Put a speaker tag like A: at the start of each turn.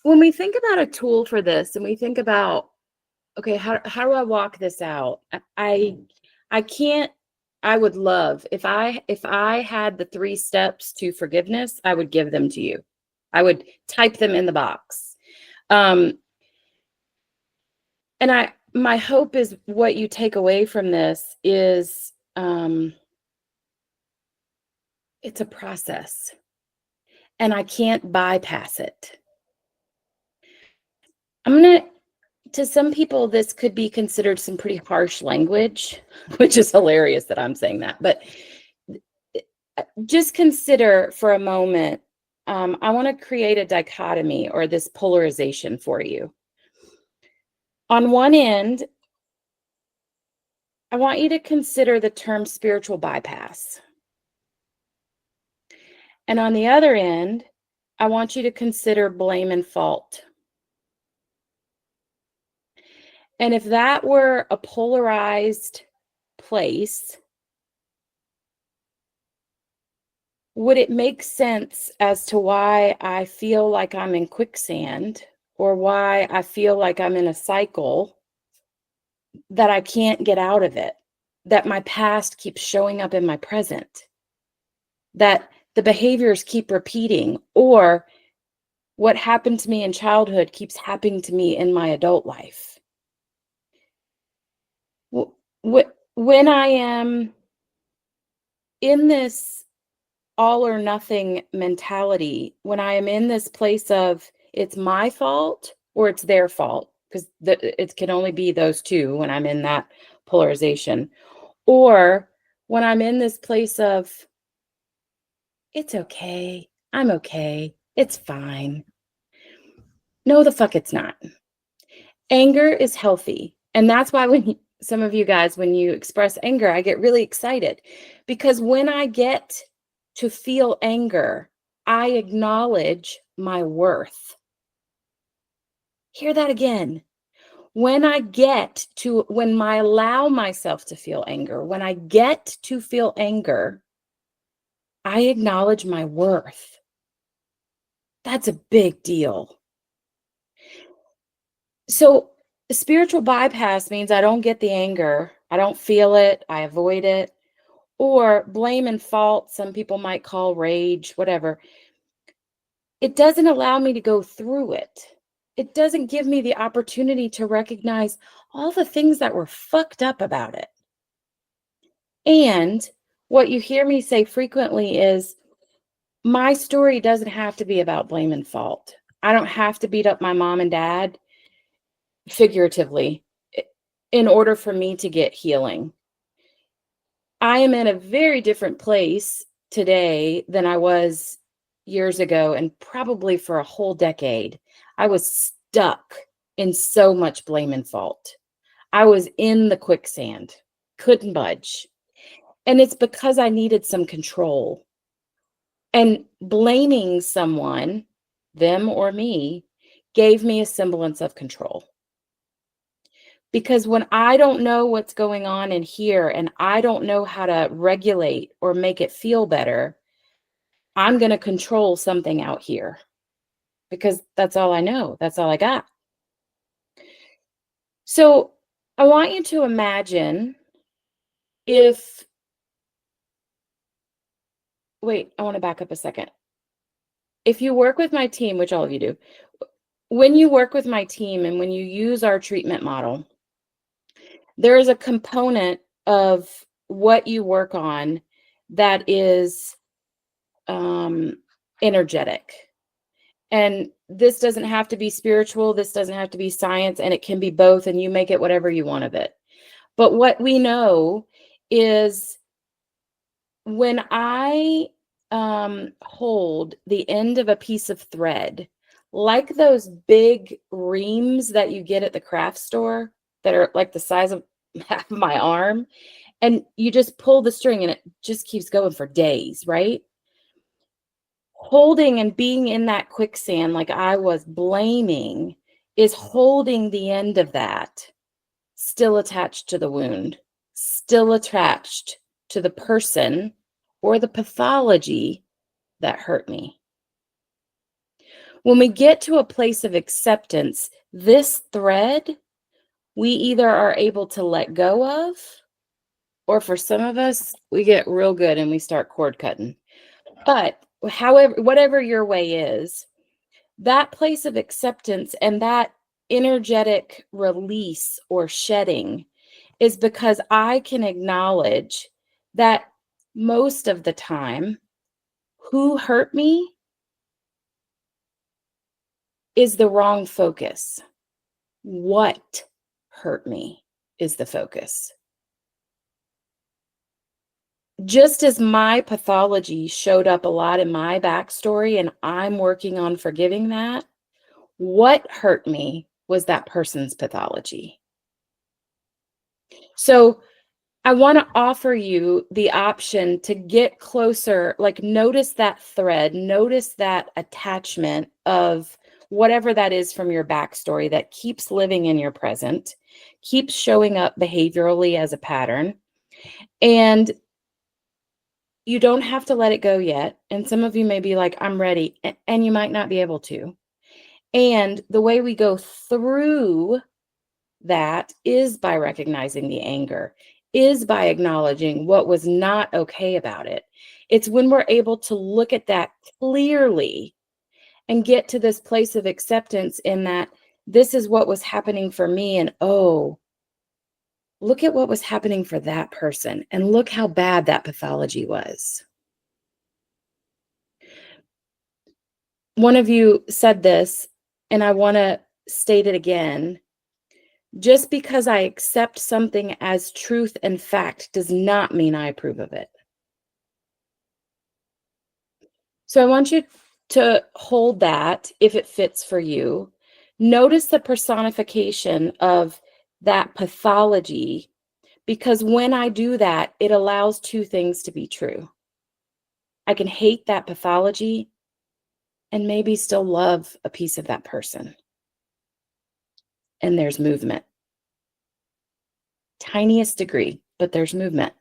A: when we think about a tool for this and we think about, okay, how do I walk this out? I can't, I would love if I had the 3 steps to forgiveness, I would give them to you. I would type them in the box. Um, and my hope is what you take away from this is it's a process and I can't bypass it. I'm going to some people, this could be considered some pretty harsh language, which is hilarious that I'm saying that. But just consider for a moment, I want to create a dichotomy or this polarization for you. On one end, I want you to consider the term spiritual bypass. And on the other end, I want you to consider blame and fault. And if that were a polarized place, would it make sense as to why I feel like I'm in quicksand or why I feel like I'm in a cycle that I can't get out of it, that my past keeps showing up in my present, that the behaviors keep repeating, or what happened to me in childhood keeps happening to me in my adult life? When I am in this all or nothing mentality, when I am in this place of it's my fault or it's their fault, because it can only be those two when I'm in that polarization, or when I'm in this place of it's okay, I'm okay, it's fine. No, the fuck it's not. Anger is healthy. And that's why some of you guys, when you express anger, I get really excited because when I get to feel anger, I acknowledge my worth. Hear that again. When I allow myself to feel anger, when I get to feel anger, I acknowledge my worth. That's a big deal. So spiritual bypass means I don't get the anger. I don't feel it. I avoid it. Or blame and fault, some people might call rage, whatever. It doesn't allow me to go through it. It doesn't give me the opportunity to recognize all the things that were fucked up about it. And what you hear me say frequently is, my story doesn't have to be about blame and fault. I don't have to beat up my mom and dad, figuratively, in order for me to get healing. I am in a very different place today than I was years ago, and probably for a whole decade. I was stuck in so much blame and fault. I was in the quicksand, couldn't budge. And it's because I needed some control. And blaming someone, them or me, gave me a semblance of control. Because when I don't know what's going on in here and I don't know how to regulate or make it feel better, I'm going to control something out here because that's all I know. That's all I got. So I want you to imagine wait, I want to back up a second. If you work with my team, which all of you do, when you work with my team and when you use our treatment model, there is a component of what you work on that is energetic. And this doesn't have to be spiritual. This doesn't have to be science, and it can be both, and you make it whatever you want of it. But what we know is when I hold the end of a piece of thread, like those big reams that you get at the craft store that are like the size of half of my arm, and you just pull the string and it just keeps going for days, right? Holding and being in that quicksand, like I was blaming, is holding the end of that still attached to the wound, still attached to the person or the pathology that hurt me. When we get to a place of acceptance, this thread, we either are able to let go of, or for some of us, we get real good and we start cord cutting. But however, whatever your way is, that place of acceptance and that energetic release or shedding is because I can acknowledge that most of the time, who hurt me is the wrong focus. What hurt me is the focus. Just as my pathology showed up a lot in my backstory, and I'm working on forgiving that, what hurt me was that person's pathology. So I want to offer you the option to get closer, like notice that thread, notice that attachment of whatever that is from your backstory that keeps living in your present, keeps showing up behaviorally as a pattern. And you don't have to let it go yet. And some of you may be like, I'm ready, and you might not be able to. And the way we go through that is by recognizing the anger, is by acknowledging what was not okay about it. It's when we're able to look at that clearly and get to this place of acceptance in that this is what was happening for me. And oh, look at what was happening for that person. And look how bad that pathology was. One of you said this, and I want to state it again. Just because I accept something as truth and fact does not mean I approve of it. So I want you to hold that if it fits for you. Notice the personification of that pathology, because when I do that, it allows two things to be true. I can hate that pathology and maybe still love a piece of that person. And there's movement. Tiniest degree, but there's movement.